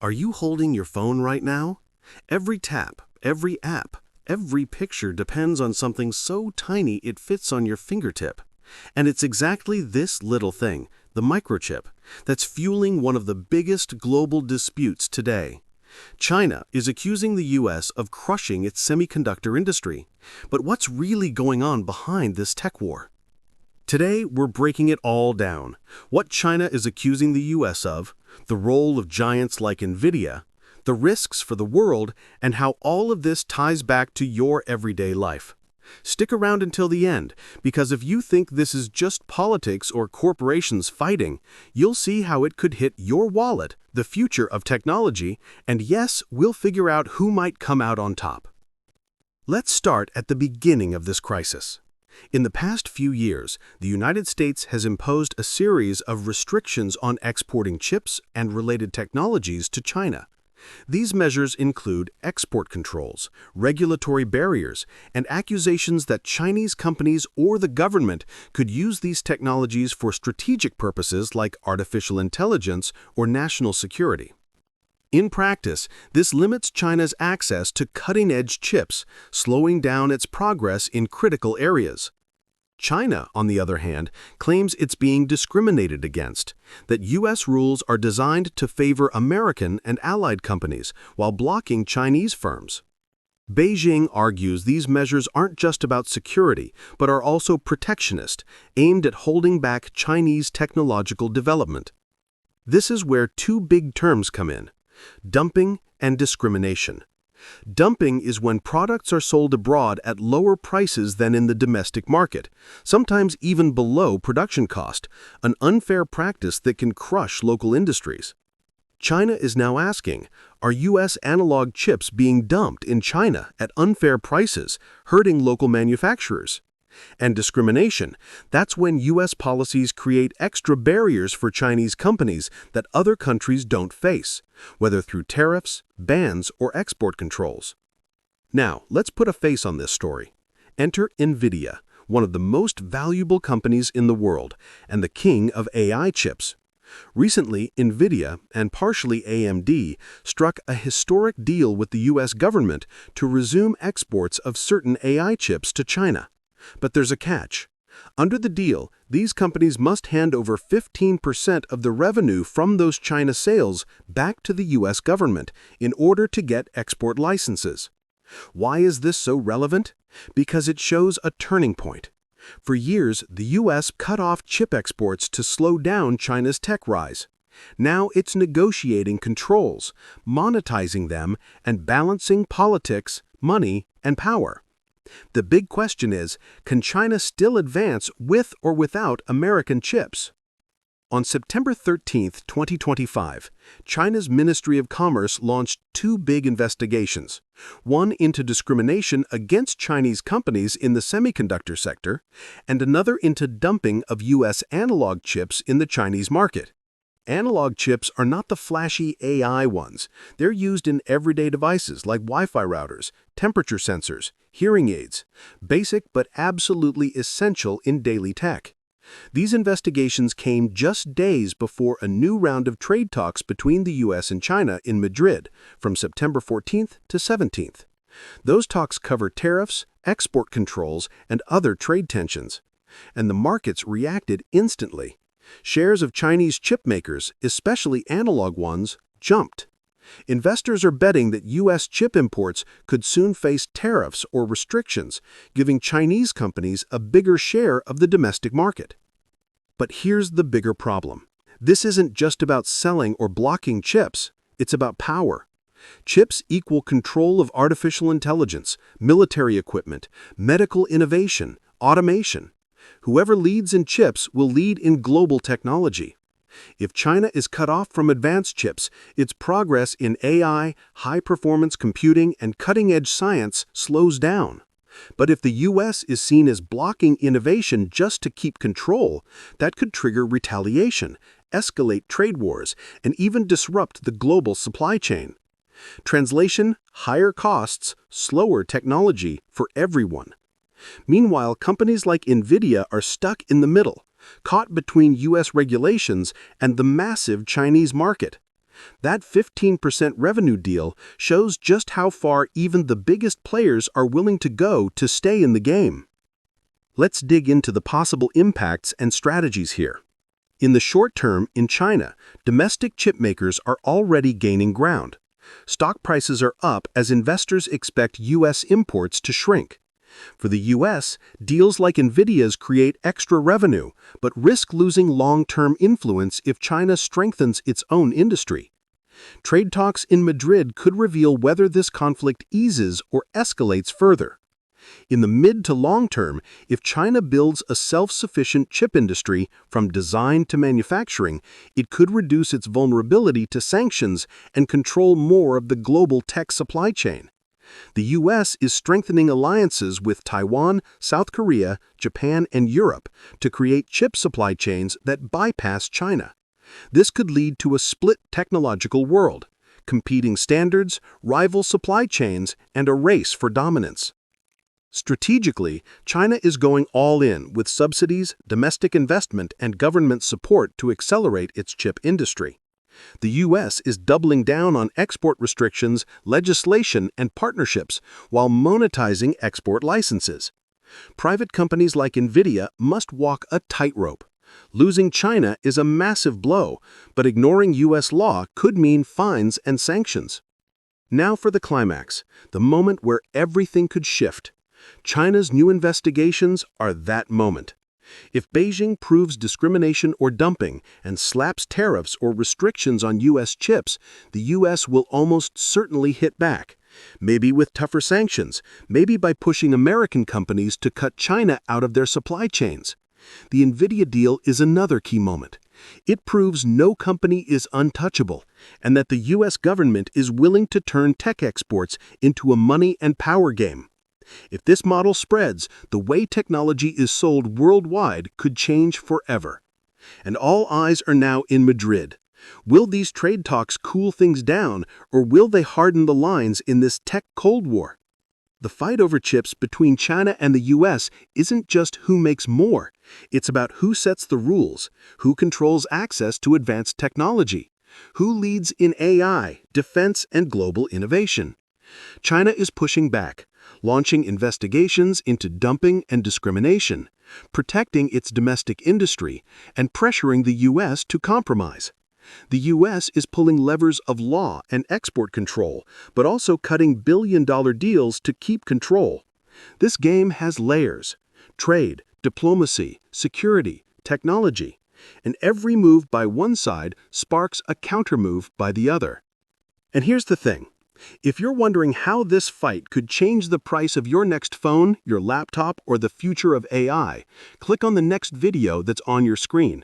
Are you holding your phone right now? Every tap, every app, every picture depends on something so tiny it fits on your fingertip. And it's exactly this little thing, the microchip, that's fueling one of the biggest global disputes today. China is accusing the U.S. of crushing its semiconductor industry. But what's really going on behind this tech war? Today, we're breaking it all down. What China is accusing the U.S. of, the role of giants like Nvidia, the risks for the world, and how all of this ties back to your everyday life. Stick around until the end, because if you think this is just politics or corporations fighting, you'll see how it could hit your wallet, the future of technology, and yes, we'll figure out who might come out on top. Let's start at the beginning of this crisis. In the past few years, the United States has imposed a series of restrictions on exporting chips and related technologies to China. These measures include export controls, regulatory barriers, and accusations that Chinese companies or the government could use these technologies for strategic purposes like artificial intelligence or national security. In practice, this limits China's access to cutting-edge chips, slowing down its progress in critical areas. China, on the other hand, claims it's being discriminated against, that U.S. rules are designed to favor American and allied companies while blocking Chinese firms. Beijing argues these measures aren't just about security, but are also protectionist, aimed at holding back Chinese technological development. This is where two big terms come in: dumping and discrimination. Dumping is when products are sold abroad at lower prices than in the domestic market, sometimes even below production cost, an unfair practice that can crush local industries. China is now asking, are U.S. analog chips being dumped in China at unfair prices, hurting local manufacturers? And discrimination, that's when U.S. policies create extra barriers for Chinese companies that other countries don't face, whether through tariffs, bans, or export controls. Now, let's put a face on this story. Enter Nvidia, one of the most valuable companies in the world, and the king of AI chips. Recently, Nvidia, and partially AMD, struck a historic deal with the U.S. government to resume exports of certain AI chips to China. But there's a catch. Under the deal, these companies must hand over 15% of the revenue from those China sales back to the U.S. government in order to get export licenses. Why is this so relevant? Because it shows a turning point. For years, the U.S. cut off chip exports to slow down China's tech rise. Now it's negotiating controls, monetizing them, and balancing politics, money, and power. The big question is, can China still advance with or without American chips? On September 13, 2025, China's Ministry of Commerce launched two big investigations, one into discrimination against Chinese companies in the semiconductor sector, and another into dumping of U.S. analog chips in the Chinese market. Analog chips are not the flashy AI ones. They're used in everyday devices like Wi-Fi routers, temperature sensors, hearing aids, basic but absolutely essential in daily tech. These investigations came just days before a new round of trade talks between the U.S. and China in Madrid from September 14th to 17th. Those talks cover tariffs, export controls, and other trade tensions. And the markets reacted instantly. Shares of Chinese chip makers, especially analog ones, jumped. Investors are betting that U.S. chip imports could soon face tariffs or restrictions, giving Chinese companies a bigger share of the domestic market. But here's the bigger problem. This isn't just about selling or blocking chips, it's about power. Chips equal control of artificial intelligence, military equipment, medical innovation, automation. Whoever leads in chips will lead in global technology. If China is cut off from advanced chips, its progress in AI, high-performance computing, and cutting-edge science slows down. But if the U.S. is seen as blocking innovation just to keep control, that could trigger retaliation, escalate trade wars, and even disrupt the global supply chain. Translation: higher costs, slower technology for everyone. Meanwhile, companies like Nvidia are stuck in the middle, caught between U.S. regulations and the massive Chinese market. That 15% revenue deal shows just how far even the biggest players are willing to go to stay in the game. Let's dig into the possible impacts and strategies here. In the short term, in China, domestic chip makers are already gaining ground. Stock prices are up as investors expect U.S. imports to shrink. For the U.S., deals like Nvidia's create extra revenue, but risk losing long-term influence if China strengthens its own industry. Trade talks in Madrid could reveal whether this conflict eases or escalates further. In the mid to long term, if China builds a self-sufficient chip industry from design to manufacturing, it could reduce its vulnerability to sanctions and control more of the global tech supply chain. The U.S. is strengthening alliances with Taiwan, South Korea, Japan, and Europe to create chip supply chains that bypass China. This could lead to a split technological world, competing standards, rival supply chains, and a race for dominance. Strategically, China is going all in with subsidies, domestic investment, and government support to accelerate its chip industry. The U.S. is doubling down on export restrictions, legislation, and partnerships while monetizing export licenses. Private companies like Nvidia must walk a tightrope. Losing China is a massive blow, but ignoring U.S. law could mean fines and sanctions. Now for the climax, the moment where everything could shift. China's new investigations are that moment. If Beijing proves discrimination or dumping and slaps tariffs or restrictions on U.S. chips, the U.S. will almost certainly hit back. Maybe with tougher sanctions, maybe by pushing American companies to cut China out of their supply chains. The Nvidia deal is another key moment. It proves no company is untouchable, and that the U.S. government is willing to turn tech exports into a money and power game. If this model spreads, the way technology is sold worldwide could change forever. And all eyes are now in Madrid. Will these trade talks cool things down, or will they harden the lines in this tech Cold War? The fight over chips between China and the U.S. isn't just who makes more. It's about who sets the rules, who controls access to advanced technology, who leads in AI, defense, and global innovation. China is pushing back, launching investigations into dumping and discrimination, protecting its domestic industry, and pressuring the U.S. to compromise. The U.S. is pulling levers of law and export control, but also cutting billion-dollar deals to keep control. This game has layers: trade, diplomacy, security, technology, and every move by one side sparks a countermove by the other. And here's the thing. If you're wondering how this fight could change the price of your next phone, your laptop, or the future of AI, click on the next video that's on your screen.